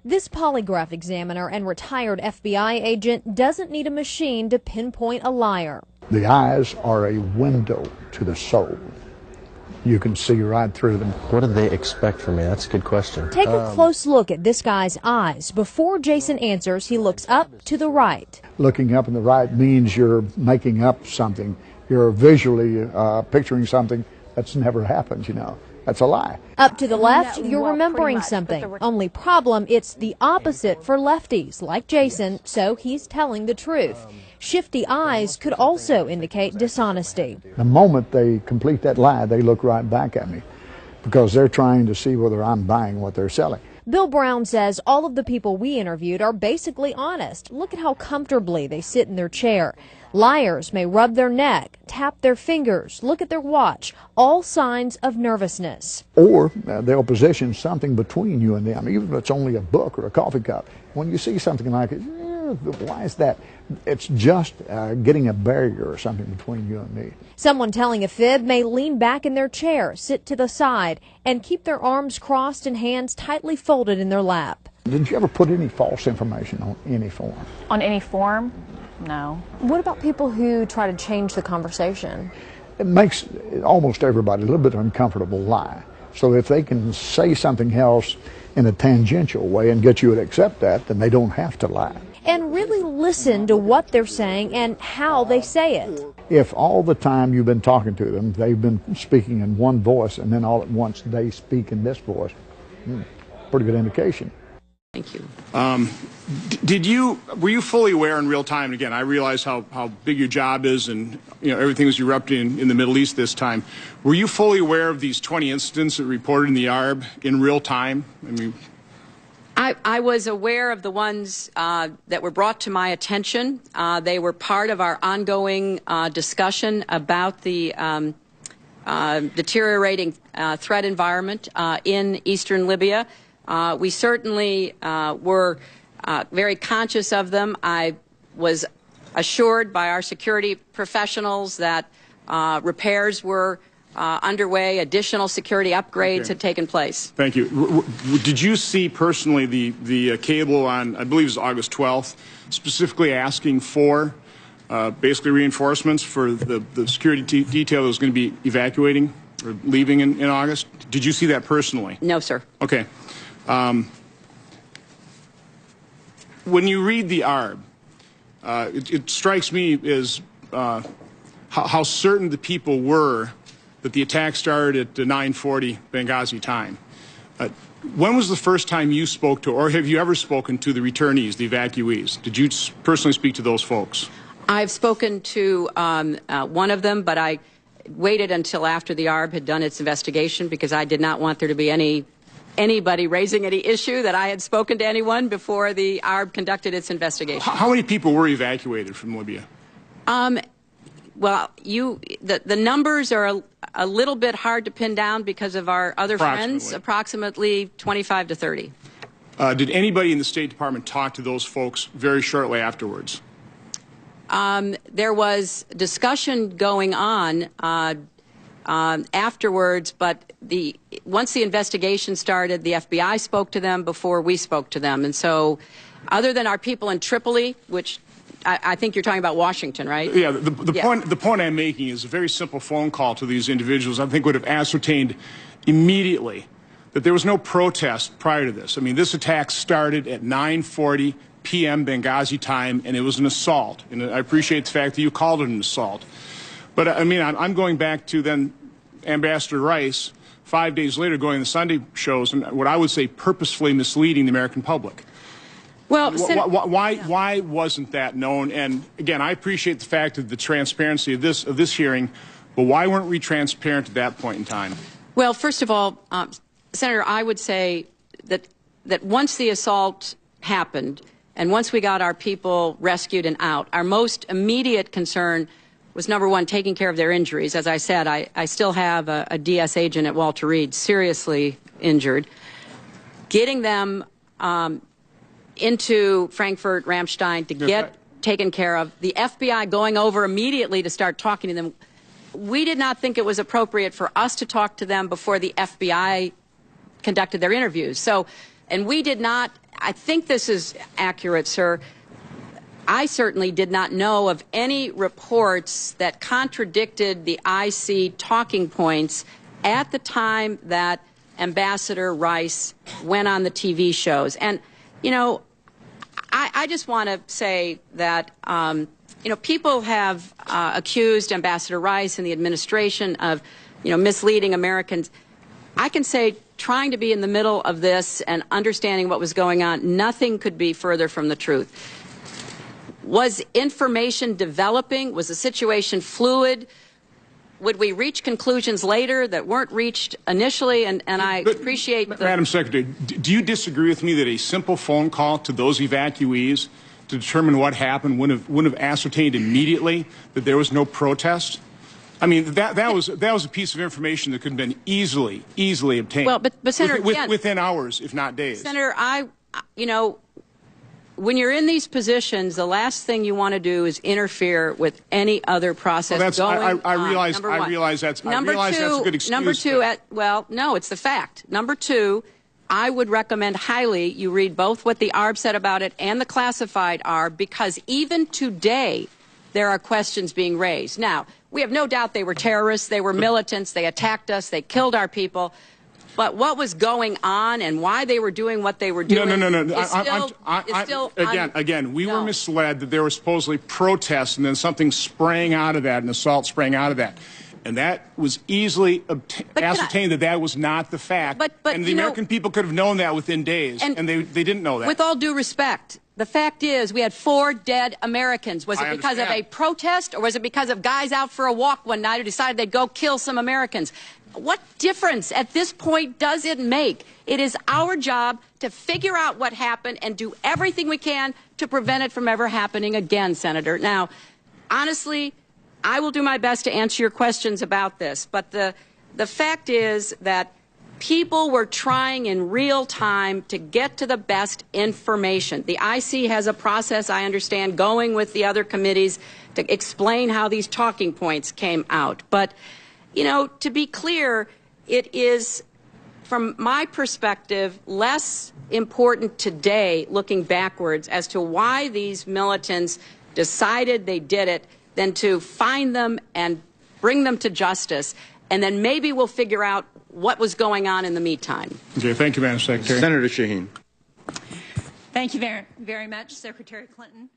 This polygraph examiner and retired FBI agent doesn't need a machine to pinpoint a liar. The eyes are a window to the soul. You can see right through them. What do they expect from me? That's a good question. Take a close look at this guy's eyes. Before Jason answers, he looks up to the right. Looking up in the right means you're making up something. You're visually picturing something that's never happened, you know. That's a lie. Up to the left, you're remembering something. Only problem, it's the opposite for lefties, like Jason, so he's telling the truth. Shifty eyes could also indicate dishonesty. The moment they complete that lie, they look right back at me because they're trying to see whether I'm buying what they're selling. Bill Brown says all of the people we interviewed are basically honest. Look at how comfortably they sit in their chair. Liars may rub their neck, tap their fingers, look at their watch, all signs of nervousness. Or they'll position something between you and them, even if it's only a book or a coffee cup. When you see something like it, why is that? It's just getting a barrier or something between you and me. Someone telling a fib may lean back in their chair, sit to the side, and keep their arms crossed and hands tightly folded in their lap. Did you ever put any false information on any form? On any form? No. What about people who try to change the conversation? It makes almost everybody a little bit uncomfortable lie. So if they can say something else in a tangential way and get you to accept that, then they don't have to lie. And really listen to what they're saying and how they say it. If all the time you've been talking to them, they've been speaking in one voice, and then all at once they speak in this voice, pretty good indication. Thank you. Were you fully aware in real time? And again, I realize how big your job is, and everything was erupting in the Middle East this time. Were you fully aware of these 20 incidents that reported in the ARB in real time? I mean, I was aware of the ones that were brought to my attention. They were part of our ongoing discussion about the deteriorating threat environment in eastern Libya. We certainly were very conscious of them. I was assured by our security professionals that repairs were underway, additional security upgrades had taken place. Thank you. Did you see personally the cable on, I believe it was August 12th, specifically asking for basically reinforcements for the security detail that was going to be evacuating or leaving in August? Did you see that personally? No, sir. Okay. When you read the ARB, it strikes me as how certain the people were that the attack started at 9:40 Benghazi time. When was the first time you spoke to, or have you ever spoken to the returnees, the evacuees? Did you personally speak to those folks? I've spoken to one of them, but I waited until after the ARB had done its investigation because I did not want there to be anybody raising any issue that I had spoken to anyone before the ARB conducted its investigation. How many people were evacuated from Libya? Well, the numbers are a little bit hard to pin down because of our other friends, approximately 25 to 30. Did anybody in the State Department talk to those folks very shortly afterwards? There was discussion going on afterwards, but once the investigation started, the FBI spoke to them before we spoke to them. And so other than our people in Tripoli, which I think you're talking about Washington, right? Yeah, the point I'm making is a very simple phone call to these individuals I think would have ascertained immediately that there was no protest prior to this. I mean, this attack started at 9:40 p.m. Benghazi time, and it was an assault. And I appreciate the fact that you called it an assault. But, I mean, I'm going back to then Ambassador Rice, 5 days later, going to the Sunday shows and what I would say purposefully misleading the American public. Well, why wasn't that known? And again, I appreciate the fact of the transparency of this hearing, but why weren't we transparent at that point in time? Well, first of all, Senator, I would say that once the assault happened and once we got our people rescued and out, our most immediate concern was, number one, taking care of their injuries. As I said, I still have a DS agent at Walter Reed seriously injured. Getting them into Frankfurt, Ramstein to get taken care of. The FBI going over immediately to start talking to them. We did not think it was appropriate for us to talk to them before the FBI conducted their interviews. So, and we did not, I think this is accurate, sir. I certainly did not know of any reports that contradicted the IC talking points at the time that Ambassador Rice went on the TV shows. And, you know, I just want to say that, you know, people have accused Ambassador Rice and the administration of, you know, misleading Americans. I can say, trying to be in the middle of this and understanding what was going on, nothing could be further from the truth. Was information developing? Was the situation fluid? Would we reach conclusions later that weren't reached initially? And I appreciate the... Madam Secretary, do you disagree with me that a simple phone call to those evacuees to determine what happened wouldn't have ascertained immediately that there was no protest? I mean, that was a piece of information that could have been easily obtained. Well, but Senator, within hours, if not days. Senator, you know, when you're in these positions, the last thing you want to do is interfere with any other process going I on. realize that's a good excuse. Number two, well, no, it's the fact. Number two, I would recommend highly you read both what the ARB said about it and the classified ARB, because even today there are questions being raised. Now, we have no doubt they were terrorists, they were militants, they attacked us, they killed our people. But what was going on and why they were doing what they were doing No. Again, we were misled that there were supposedly protests and then something sprang out of that, an assault sprang out of that. And that was easily ascertained that was not the fact. And the American people could have known that within days, and they didn't know that. With all due respect, the fact is we had 4 dead Americans. Was it because of a protest, or was it because of guys out for a walk one night who decided they'd go kill some Americans? What difference at this point does it make? It is our job to figure out what happened and do everything we can to prevent it from ever happening again, Senator. Now, honestly, I will do my best to answer your questions about this, but the fact is that people were trying in real time to get to the best information. The IC has a process, I understand, going with the other committees to explain how these talking points came out. But you know, to be clear, it is, from my perspective, less important today, looking backwards, as to why these militants decided they did it, than to find them and bring them to justice. And then maybe we'll figure out what was going on in the meantime. Okay, thank you, Madam Secretary. Senator Shaheen. Thank you very much, Secretary Clinton.